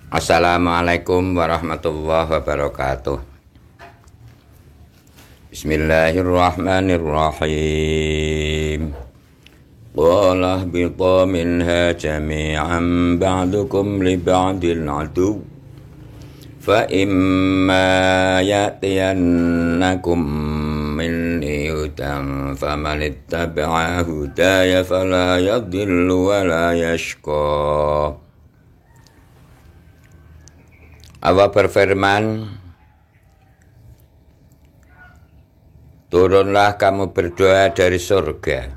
Assalamualaikum warahmatullahi wabarakatuh. Bismillahirrahmanirrahim. Qala ihbitu minha jami'an ba'dukum li ba'din adu. Fa imma ya'tiyannakum minni hudan faman ittaba'a hudaya fala yadhillu wa la yashqa. Allah berfirman, turunlah kamu berdoa dari surga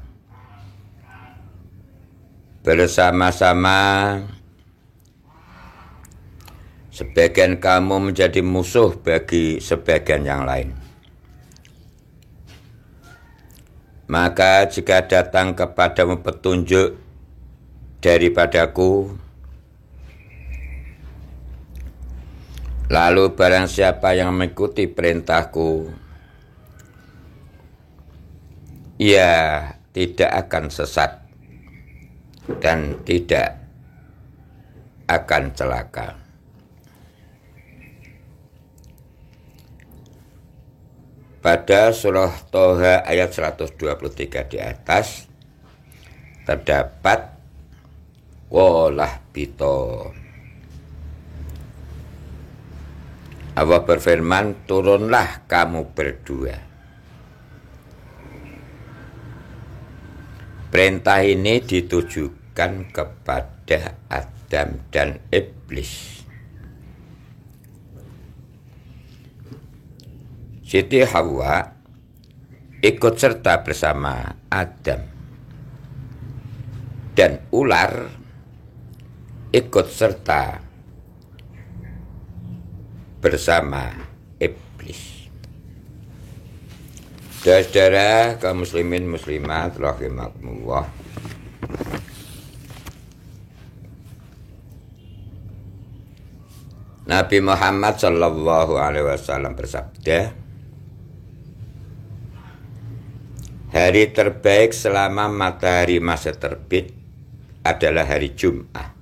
bersama-sama, sebagian kamu menjadi musuh bagi sebagian yang lain. Maka jika datang kepadamu petunjuk daripadaku, lalu barang siapa yang mengikuti perintahku, ia tidak akan sesat dan tidak akan celaka. Pada surah Toha ayat 123 di atas terdapat Qolah bito. Allah berfirman, turunlah kamu berdua. Perintah ini ditujukan kepada Adam dan Iblis. Siti Hawa ikut serta bersama Adam, dan ular ikut serta bersama iblis. Saudara kaum muslimin muslimat rahimakumullah, Nabi Muhammad sallallahu alaihi wasallam bersabda, hari terbaik selama matahari masih terbit adalah hari Jumat.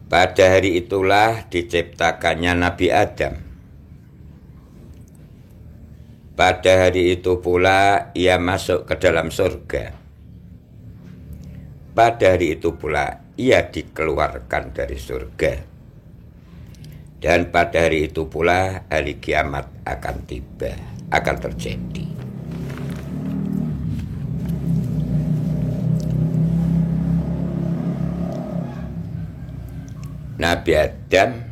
Pada hari itulah diciptakannya Nabi Adam. Pada hari itu pula ia masuk ke dalam surga. Pada hari itu pula ia dikeluarkan dari surga. Dan pada hari itu pula hari kiamat akan tiba, akan terjadi. Nabi Adam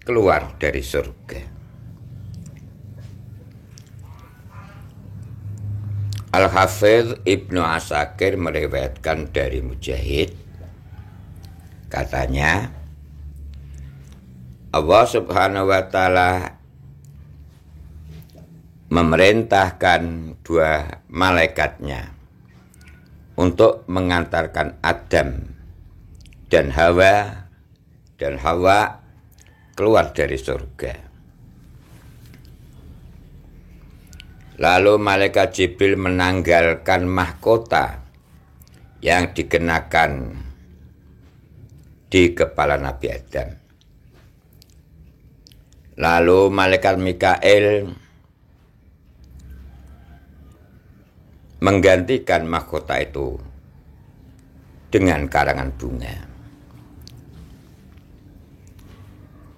keluar dari surga. Al-Hafidh Ibnu Asakir meriwayatkan dari Mujahid, katanya, Allah subhanahu wa ta'ala memerintahkan dua malaikatnya untuk mengantarkan Adam dan Hawa keluar dari surga. Lalu malaikat Jibril menanggalkan mahkota yang dikenakan di kepala Nabi Adam. Lalu malaikat Mikail menggantikan mahkota itu dengan karangan bunga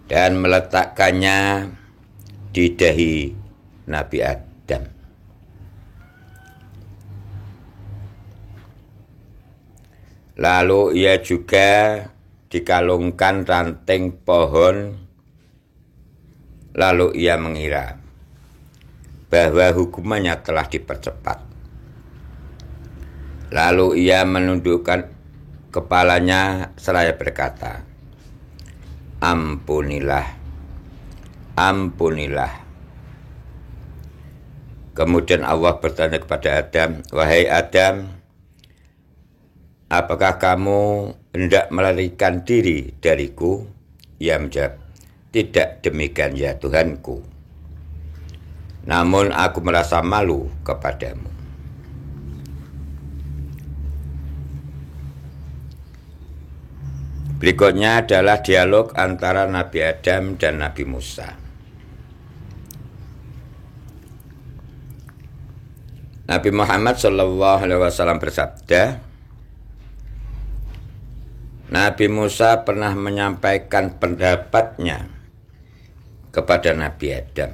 dan meletakkannya di dahi Nabi Adam. Lalu ia juga dikalungkan ranting pohon. Lalu ia mengira bahwa hukumannya telah dipercepat. Lalu ia menundukkan kepalanya seraya berkata, Ampunilah, ampunilah. Kemudian Allah bertanya kepada Adam, wahai Adam, apakah kamu hendak melarikan diri dariku? Ia menjawab, tidak demikian ya Tuhanku. Namun aku merasa malu kepadamu. Berikutnya adalah dialog antara Nabi Adam dan Nabi Musa. Nabi Muhammad SAW bersabda, Nabi Musa pernah menyampaikan pendapatnya kepada Nabi Adam.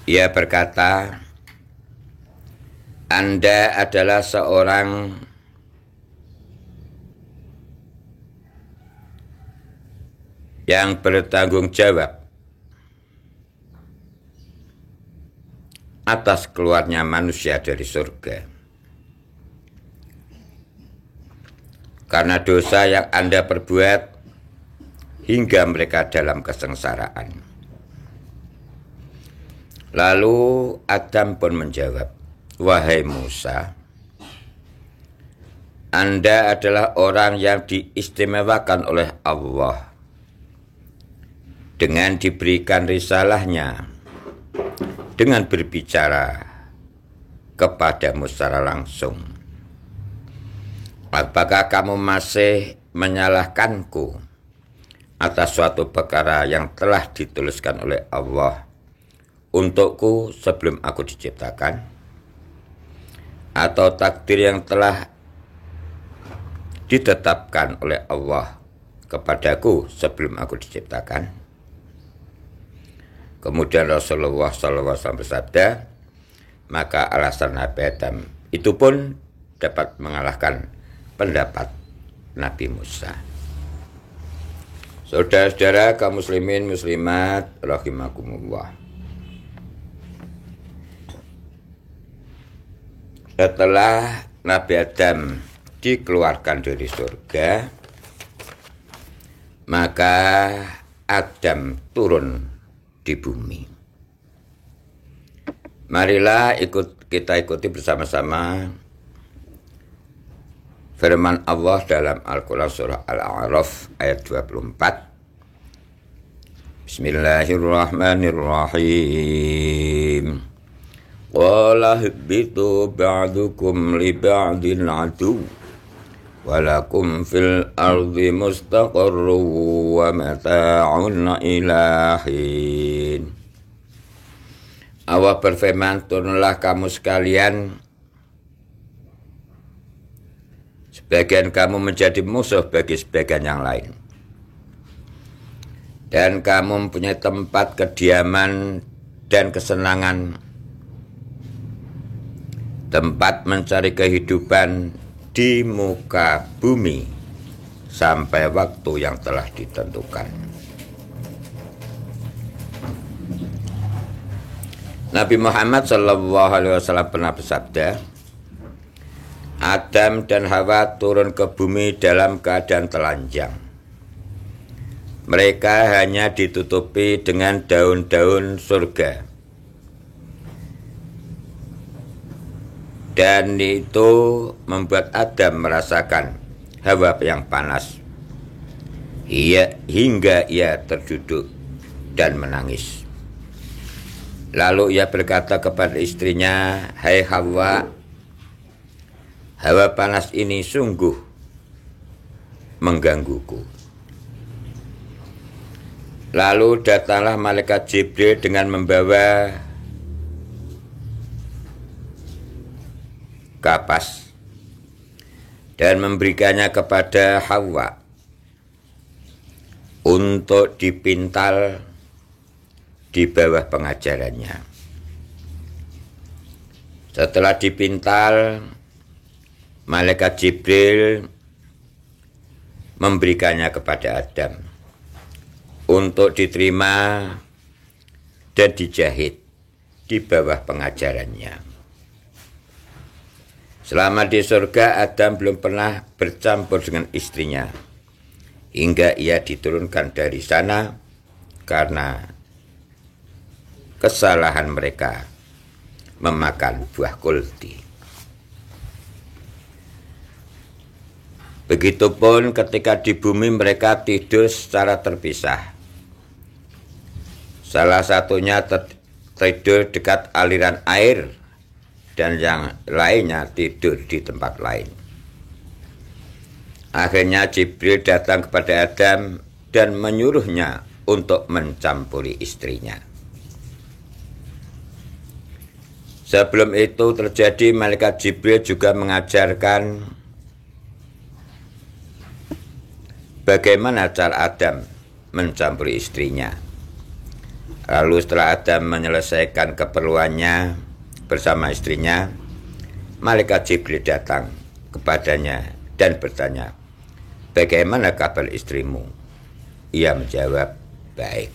Ia berkata, Anda adalah seorang yang bertanggung jawab atas keluarnya manusia dari surga. Karena dosa yang Anda perbuat hingga mereka dalam kesengsaraan. Lalu Adam pun menjawab, Wahai Musa, Anda adalah orang yang diistimewakan oleh Allah dengan diberikan risalahnya, dengan berbicara kepadamu secara langsung. Apakah kamu masih menyalahkanku atas suatu perkara yang telah dituliskan oleh Allah untukku sebelum aku diciptakan? Atau takdir yang telah ditetapkan oleh Allah kepadaku sebelum aku diciptakan? Kemudian Rasulullah SAW bersabda, maka alasan Nabi Adam itu pun dapat mengalahkan pendapat Nabi Musa. Saudara-saudara kaum muslimin muslimat rahimakumullah. Setelah Nabi Adam dikeluarkan dari surga, maka Adam turun di bumi. Marilah kita ikuti bersama-sama firman Allah dalam Al-Quran surah Al-A'raf ayat 24. Bismillahirrahmanirrahim. Qala ihbitu ba'dukum li ba'din adu walakum fil ardi mustaqarru wa mata'un ilahin. Allah berfirman, turunlah kamu sekalian, sebagian kamu menjadi musuh bagi sebagian yang lain. Dan kamu mempunyai tempat kediaman dan kesenangan, tempat mencari kehidupan di muka bumi sampai waktu yang telah ditentukan. Nabi Muhammad SAW pernah bersabda, Adam dan Hawa turun ke bumi dalam keadaan telanjang. Mereka hanya ditutupi dengan daun-daun surga. Dan itu membuat Adam merasakan hawa yang panas. Hingga ia terduduk dan menangis. Lalu ia berkata kepada istrinya, Hai Hawa, hawa panas ini sungguh menggangguku. Lalu datanglah malaikat Jibril dengan membawa kapas dan memberikannya kepada Hawa untuk dipintal di bawah pengajarannya. Setelah dipintal, malaikat Jibril memberikannya kepada Adam untuk diterima dan dijahit di bawah pengajarannya. Selama di surga, Adam belum pernah bercampur dengan istrinya, hingga ia diturunkan dari sana karena kesalahan mereka memakan buah kulti. Begitupun ketika di bumi mereka tidur secara terpisah. Salah satunya tidur dekat aliran air dan yang lainnya tidur di tempat lain. Akhirnya Jibril datang kepada Adam dan menyuruhnya untuk mencampuri istrinya. Sebelum itu terjadi, malaikat Jibril juga mengajarkan bagaimana cara Adam mencampuri istrinya. Lalu setelah Adam menyelesaikan keperluannya bersama istrinya, malaikat Jibril datang kepadanya dan bertanya, "Bagaimana kabar istrimu?" Ia menjawab, "Baik."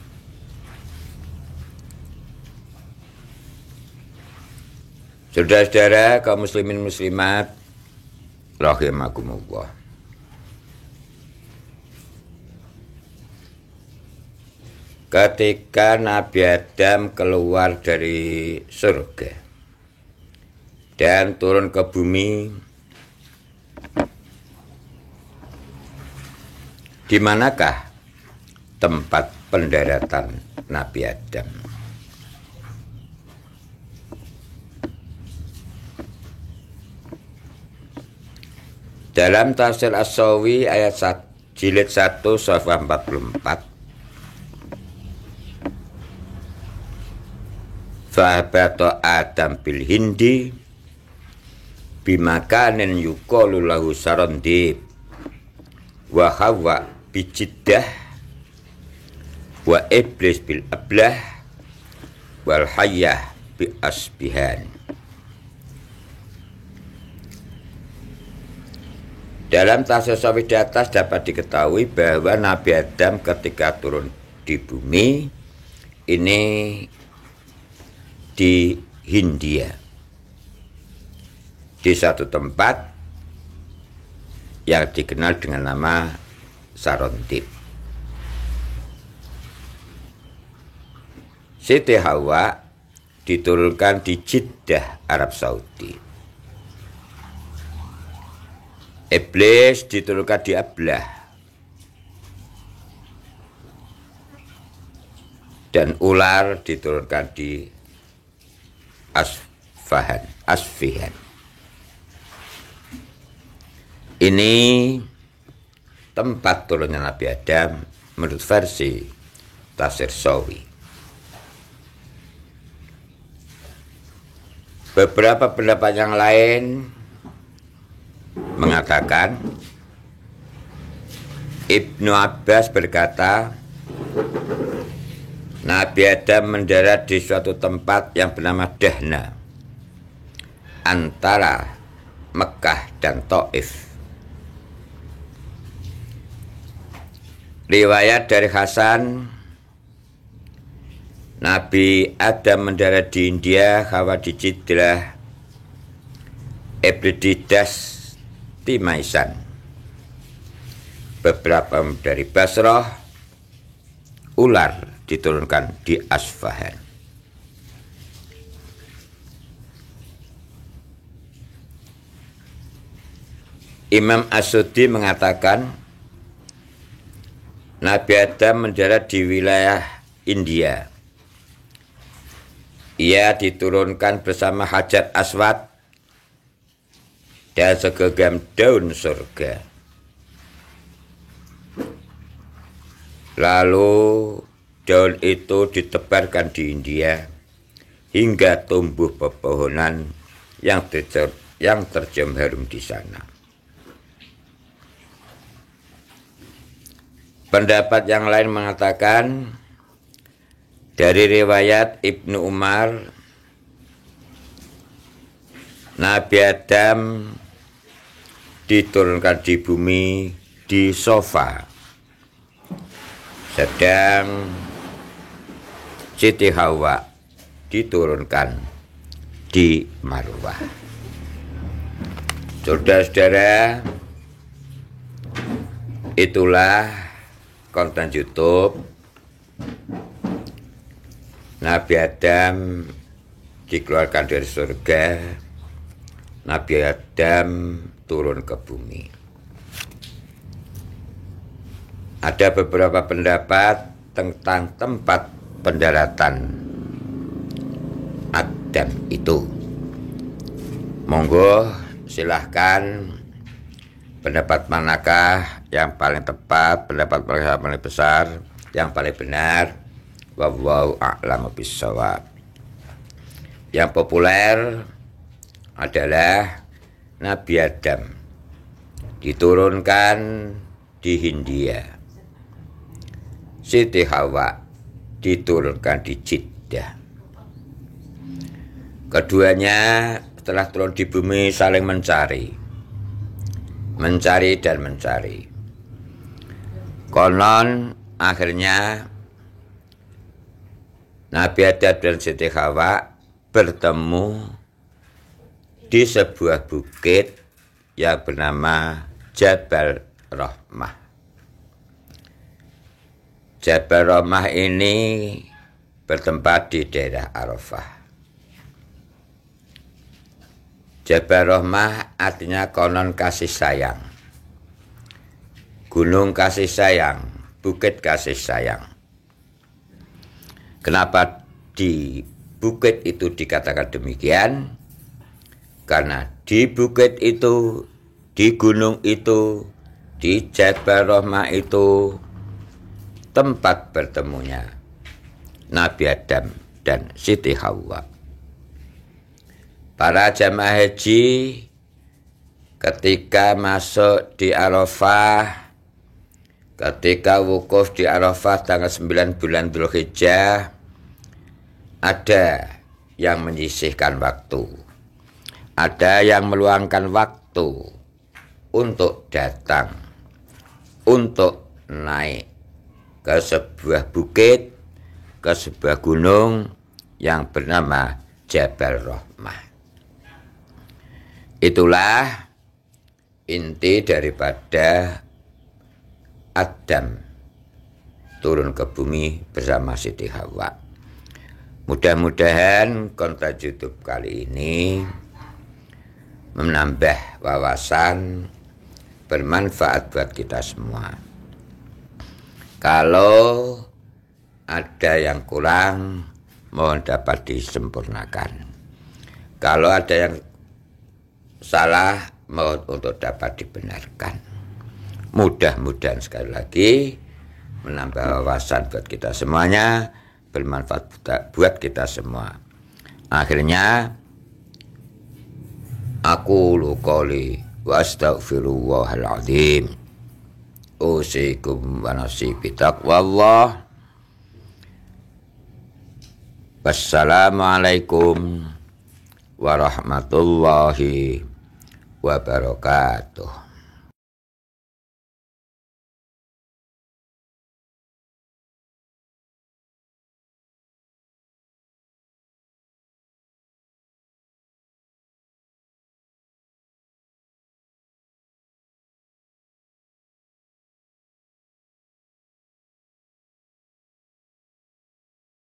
Saudara-saudara kaum muslimin muslimat rahimakumullah. Ketika Nabi Adam keluar dari surga dan turun ke bumi, di manakah tempat pendaratan Nabi Adam? Dalam tafsir As-Sawi ayat jilid 1 safhah 44, Fahabato Adam bil Hindi bimakanin yuqalu lahu sarandib wa Hawa bijiddah wa iblis bil ablah wal hayyah bi asbihan. Dalam tafsir Sawi di atas dapat diketahui bahwa Nabi Adam ketika turun di bumi ini di Hindia, di satu tempat yang dikenal dengan nama Sarondib. Siti Hawa diturunkan di Jeddah, Arab Saudi. Iblis diturunkan di Ablah, dan ular diturunkan di Asfihan. Ini tempat turunnya Nabi Adam menurut versi tafsir Sawi. Beberapa pendapat yang lain mengatakan, Ibnu Abbas berkata, Nabi Adam mendarat di suatu tempat yang bernama Dahna, antara Mekah dan Taif. Riwayat dari Hasan, Nabi Adam mendarat di India, Hawa di Jeddah, Iblis di Maisan. Beberapa dari Basrah, ular diturunkan di Asfahan. Imam As-Sudi mengatakan Nabi Adam mendarat di wilayah India. Ia diturunkan bersama Hajar Aswad dan segenggam daun surga. Lalu daun itu ditebarkan di India hingga tumbuh pepohonan yang tercium harum di sana. Pendapat yang lain mengatakan dari riwayat Ibnu Umar, Nabi Adam diturunkan di bumi di sofa, sedang Siti Hawa diturunkan di Marwah. Saudara-saudara, itulah konten YouTube Nabi Adam dikeluarkan dari surga, Nabi Adam turun ke bumi. Ada beberapa pendapat tentang tempat pendaratan Adam itu. Monggo silahkan pendapat manakah yang paling tepat, pendapat paling besar, yang paling benar? Wallahu a'lamu bishawab. Yang populer adalah Nabi Adam diturunkan di Hindia, Siti Hawa diturunkan di Jeddah. Keduanya setelah turun di bumi saling mencari dan mencari. Konon akhirnya Nabi Adam dan Siti Hawa bertemu di sebuah bukit yang bernama Jabal Rahmah. Jabal Rahmah ini bertempat di daerah Arafah. Jabal Rahmah artinya konon kasih sayang. Gunung kasih sayang, bukit kasih sayang. Kenapa di bukit itu dikatakan demikian? Karena di bukit itu, di gunung itu, di Jabal Rahmah itu tempat bertemunya Nabi Adam dan Siti Hawa. Para jamaah haji ketika masuk di Arafah, ketika wukuf di Arafah tanggal 9 bulan Dzulhijjah, ada yang menyisihkan waktu, ada yang meluangkan waktu untuk datang, untuk naik ke sebuah bukit, ke sebuah gunung yang bernama Jabal Rahmah. Itulah inti daripada Adam turun ke bumi bersama Siti Hawa. Mudah-mudahan konten YouTube kali ini menambah wawasan, bermanfaat buat kita semua. Kalau ada yang kurang, mohon dapat disempurnakan. Kalau ada yang salah, mohon untuk dapat dibenarkan. Mudah-mudahan sekali lagi menambah wawasan buat kita semuanya, bermanfaat buat kita semua. Akhirnya aku qouli wa astaghfirullahal azim. Usikum wa nafsi bitaqwallah. Wassalamualaikum warahmatullahi wabarakatuh.